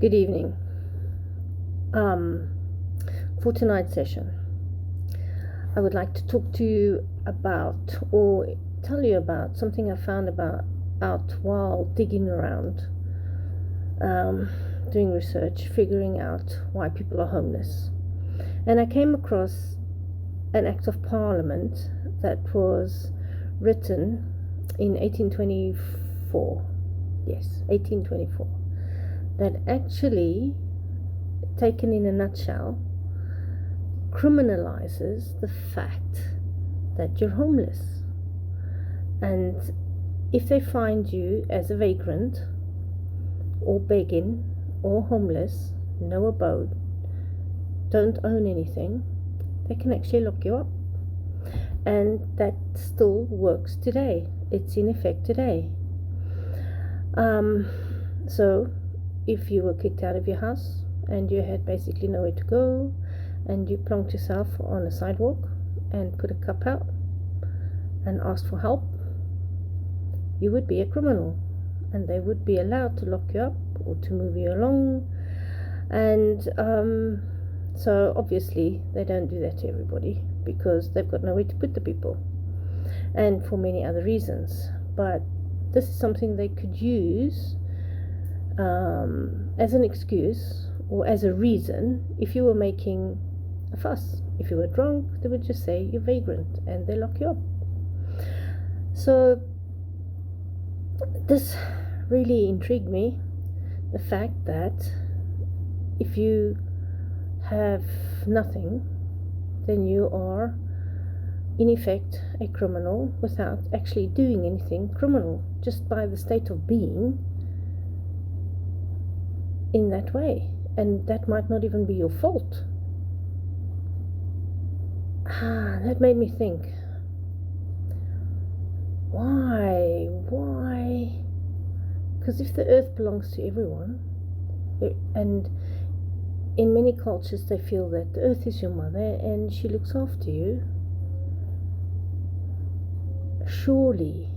Good evening. For tonight's session, I would like to talk to you about, or tell you about, something I found out while digging around, doing research, figuring out why people are homeless. And I came across an Act of Parliament that was written in 1824. Yes, 1824. That actually, taken in a nutshell, criminalizes the fact that you're homeless. And if they find you as a vagrant or begging or homeless, no abode, don't own anything, they can actually lock you up. And that still works today. It's in effect today. So if you were kicked out of your house and you had basically nowhere to go, and you plonked yourself on a sidewalk and put a cup out and asked for help, you would be a criminal, and they would be allowed to lock you up or to move you along. And so obviously they don't do that to everybody, because they've got nowhere to put the people, and for many other reasons. But this is something they could use as an excuse or as a reason if you were making a fuss. If you were drunk, they would just say you're vagrant and they lock you up. So this really intrigued me, the fact that if you have nothing, then you are in effect a criminal without actually doing anything criminal, just by the state of being in that way. And that might not even be your fault. That made me think, why? Because if the earth belongs to everyone, and in many cultures they feel that the earth is your mother and she looks after you, surely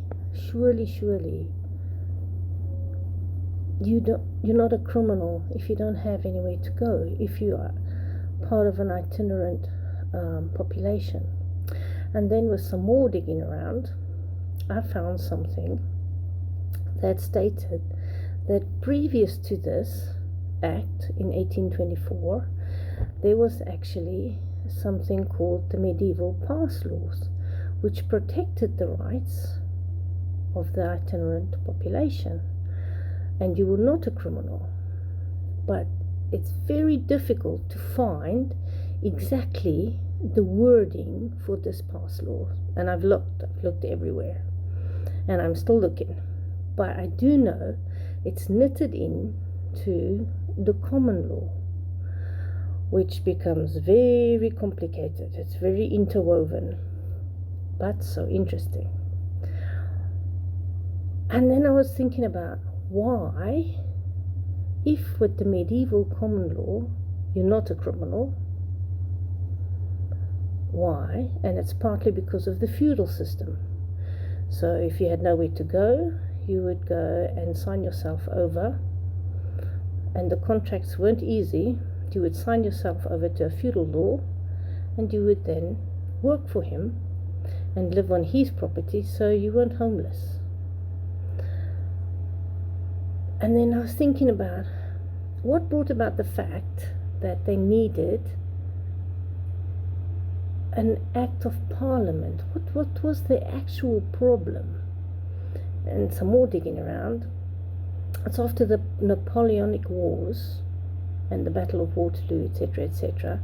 you're not a criminal if you don't have anywhere to go, if you are part of an itinerant population. And then with some more digging around, I found something that stated that previous to this act in 1824, there was actually something called the medieval pass laws, which protected the rights of the itinerant population, and you were not a criminal. But it's very difficult to find exactly the wording for this pass law, and I've looked everywhere, and I'm still looking. But I do know it's knitted in to the common law, which becomes very complicated. It's very interwoven, but so interesting. And then I was thinking about why, if with the medieval common law you're not a criminal, why? And it's partly because of the feudal system. So if you had nowhere to go, you would go and sign yourself over, and the contracts weren't easy. You would sign yourself over to a feudal lord, and you would then work for him and live on his property, so you weren't homeless. And then I was thinking about what brought about the fact that they needed an act of parliament. What was the actual problem? And some more digging around. It's after the Napoleonic Wars and the Battle of Waterloo, etc.,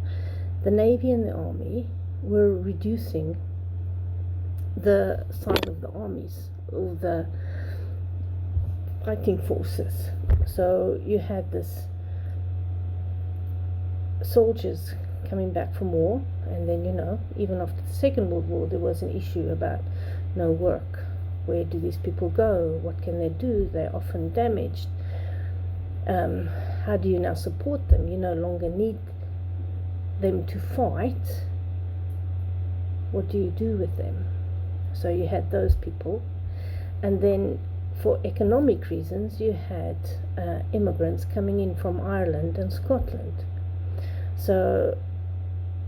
the Navy and the Army were reducing the size of the armies, or the fighting forces. So you had this soldiers coming back from war, and then even after the Second World War there was an issue about no work. Where do these people go? What can they do? They're often damaged. How do you now support them? You no longer need them to fight. What do you do with them? So you had those people. And then for economic reasons, you had immigrants coming in from Ireland and Scotland. So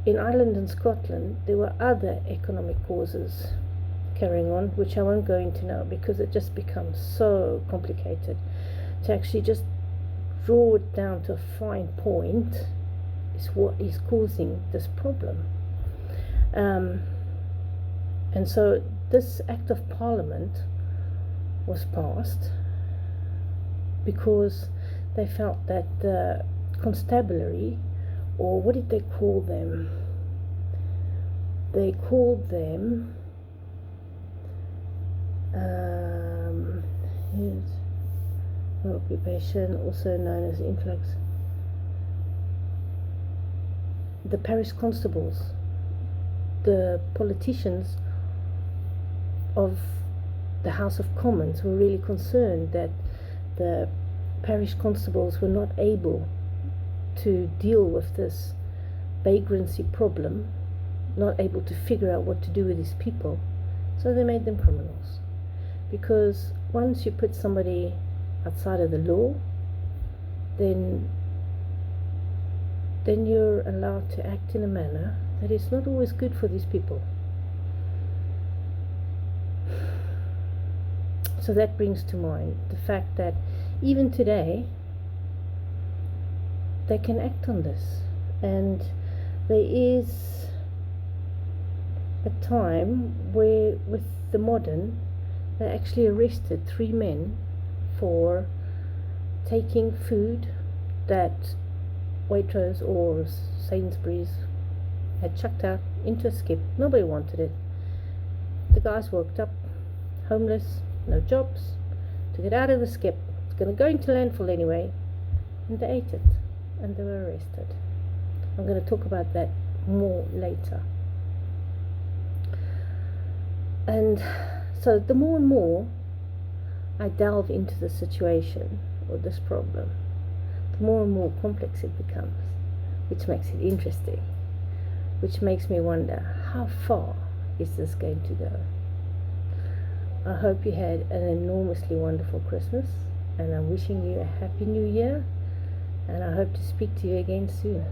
in Ireland and Scotland, there were other economic causes carrying on, which I won't go into now because it just becomes so complicated to actually just draw it down to a fine point is what is causing this problem. And so this Act of Parliament was passed because they felt that the constabulary, or what did they call them? They called them occupation, also known as influx. The parish constables, the politicians of the House of Commons were really concerned that the parish constables were not able to deal with this vagrancy problem, not able to figure out what to do with these people, so they made them criminals. Because once you put somebody outside of the law, then you're allowed to act in a manner that is not always good for these people. So that brings to mind the fact that even today they can act on this, and there is a time where with the modern they actually arrested 3 men for taking food that Waitrose or Sainsbury's had chucked out into a skip. Nobody wanted it. The guys worked up, homeless, no jobs, took it out of the skip. It's going to go into landfill anyway, and they ate it, and they were arrested. I'm going to talk about that more later. And so the more and more I delve into the situation or this problem, the more and more complex it becomes, which makes it interesting, which makes me wonder, how far is this going to go? I hope you had an enormously wonderful Christmas, and I'm wishing you a happy new year, and I hope to speak to you again soon.